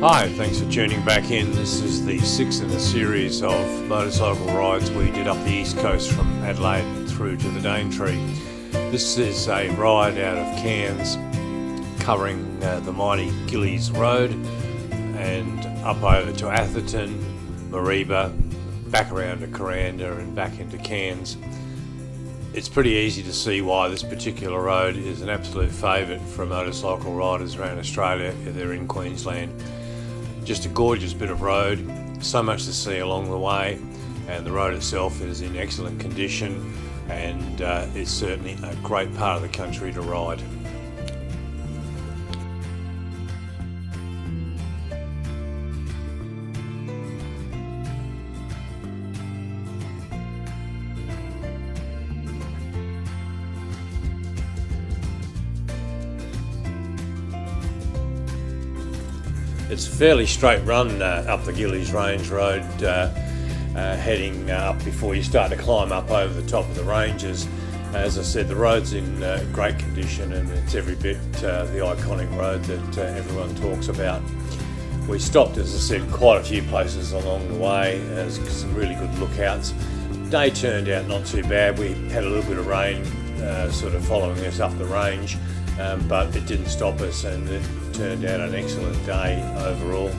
Hi, thanks for tuning back in. This is the sixth in a series of motorcycle rides we did up the east coast from Adelaide through to the Daintree. This is a ride out of Cairns covering the mighty Gillies Road and up over to Atherton, Mareeba, back around to Kuranda and back into Cairns. It's pretty easy to see why this particular road is an absolute favourite for motorcycle riders around Australia if they're in Queensland. Just a gorgeous bit of road, so much to see along the way, and the road itself is in excellent condition, and it's certainly a great part of the country to ride. It's a fairly straight run up the Gillies Range Road, heading up before you start to climb up over the top of the ranges. As I said, the road's in great condition, and it's every bit the iconic road that everyone talks about. We stopped, as I said, quite a few places along the way. There's some really good lookouts. Day turned out not too bad. We had a little bit of rain sort of following us up the range, but it didn't stop us, and it turned out an excellent day overall.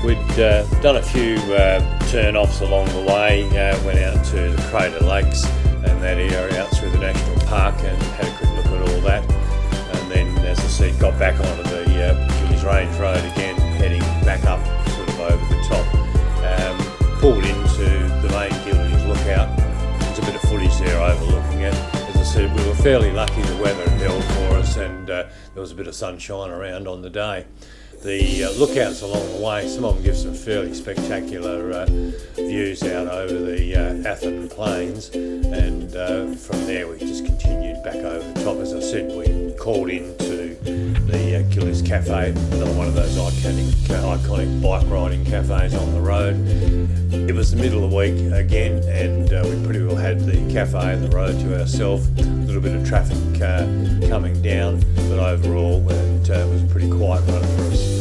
We'd done a few turn-offs along the way, went out to the Crater Lakes and that area out through the National Park and had a quick look at all that. And then, as I said, got back onto the Gillies Range Road again, heading back up sort of over the top. Pulled into the main Gillies lookout. There's a bit of footage there overlooking it. As I said, we were fairly lucky the weather had held for us, and there was a bit of sunshine around on the day. The lookouts along the way, some of them give some fairly spectacular views out over the Atherton Plains, and from there we just continued back over the top. As I said, we called into the Gillies Cafe, another one of those iconic bike riding cafes on the road. It was the middle of the week again, and we pretty well had the cafe and the road to ourselves. A little bit of traffic coming down, but overall it was a pretty quiet run for us.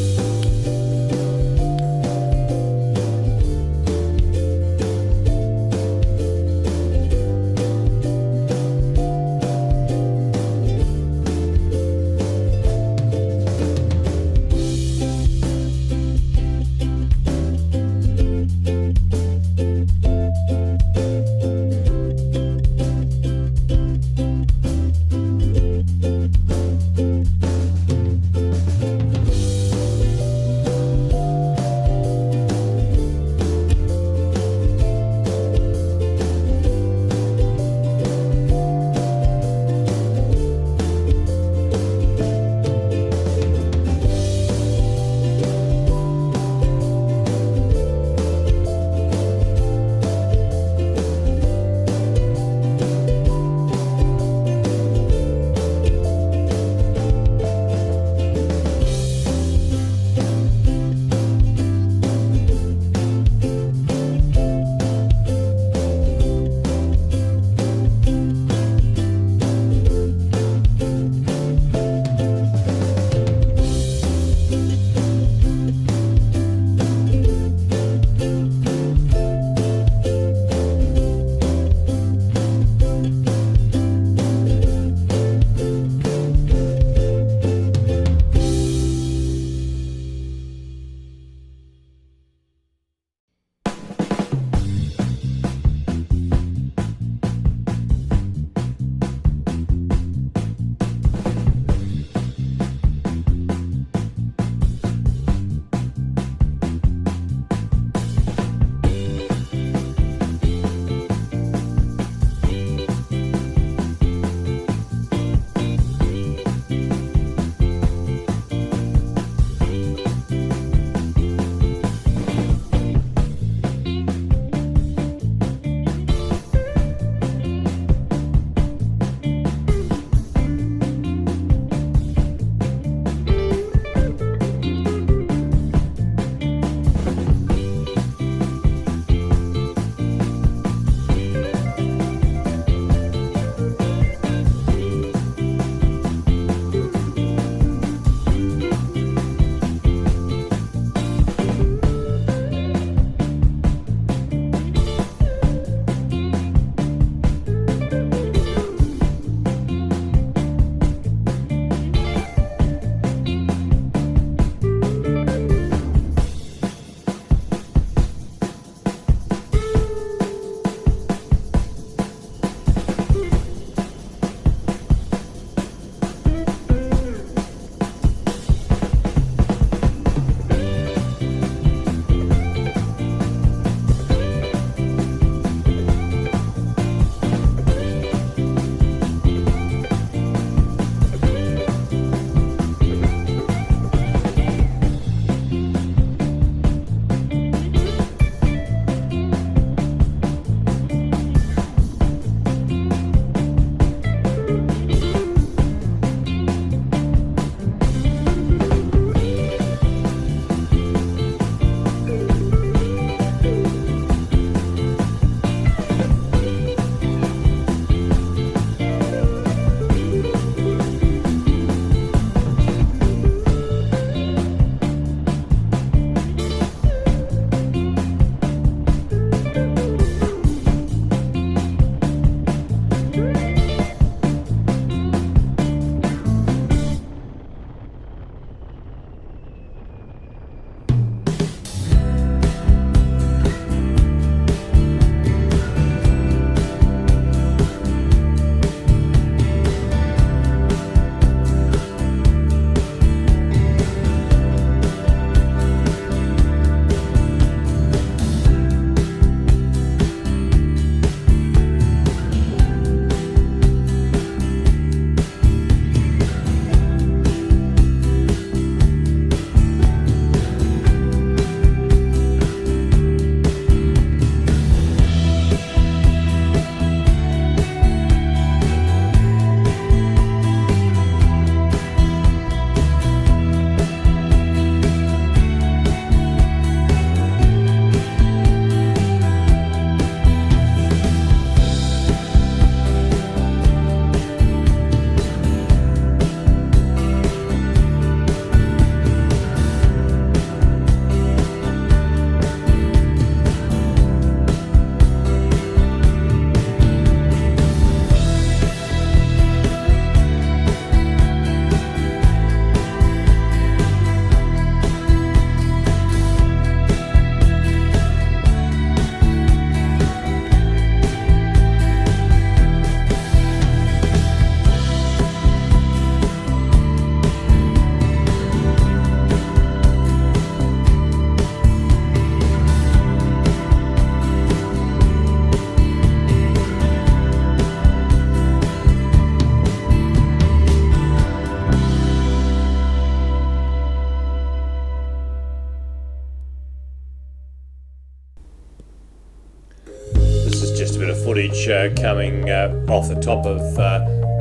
coming off the top of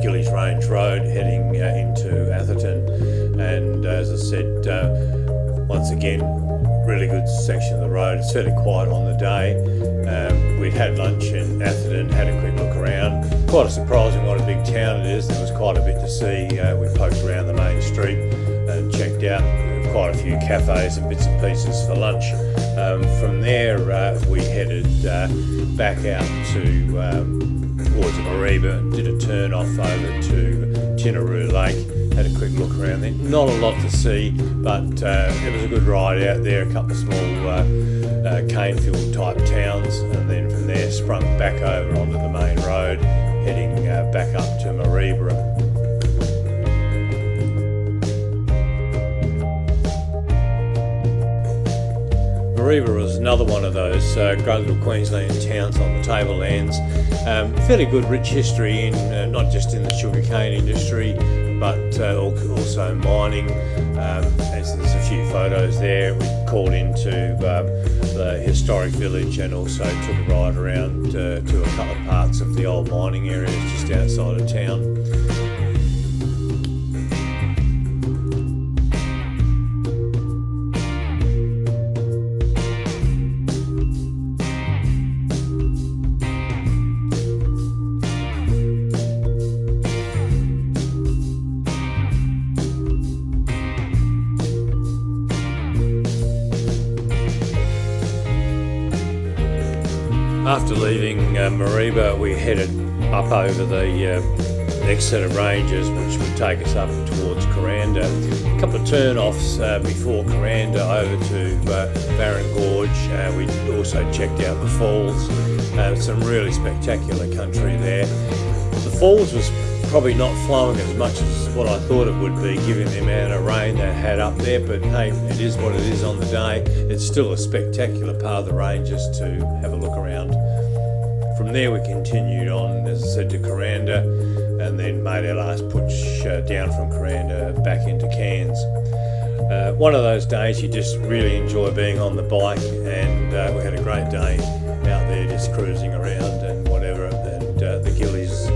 Gillies Range Road heading into Atherton, and as I said, once again, really good section of the road. It's fairly quiet on the day. We'd had lunch in Atherton, had a quick look around. Quite surprising what a big town it is. There was quite a bit to see. We poked around the main street and checked out quite a few cafes and bits and pieces for lunch. From there we headed back out to towards Mareeba, did a turn off over to Tinaroo Lake, had a quick look around there. Not a lot to see, but it was a good ride out there, a couple of small cane field type towns, and then from there sprung back over onto the main road, heading back up to Mareeba. Mareeba was another one of those great little Queensland towns on the tablelands. Fairly good, rich history in not just in the sugarcane industry, but also mining. As there's a few photos there, we called into the historic village and also took a ride around to a couple of parts of the old mining areas just outside of town. After leaving Mareeba, we headed up over the next set of ranges, which would take us up towards Kuranda. A couple of turn-offs before Kuranda over to Barron Gorge. We also checked out the falls. Some really spectacular country there. The falls was probably not flowing as much as what I thought it would be, given the amount of rain they had up there, but hey, it is what it is on the day. It's still a spectacular part of the ranges to have a look around. From there we continued on, as I said, to Kuranda, and then made our last push down from Kuranda back into Cairns. One of those days you just really enjoy being on the bike, and we had a great day out there just cruising around and whatever, and the Gillies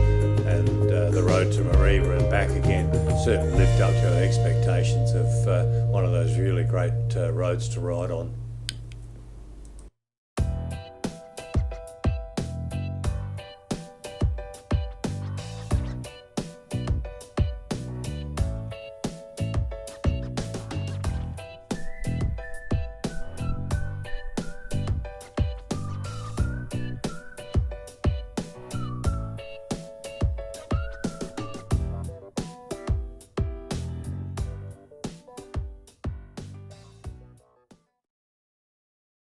and the road to Mareeba and back again certainly lived up to our expectations of one of those really great roads to ride on.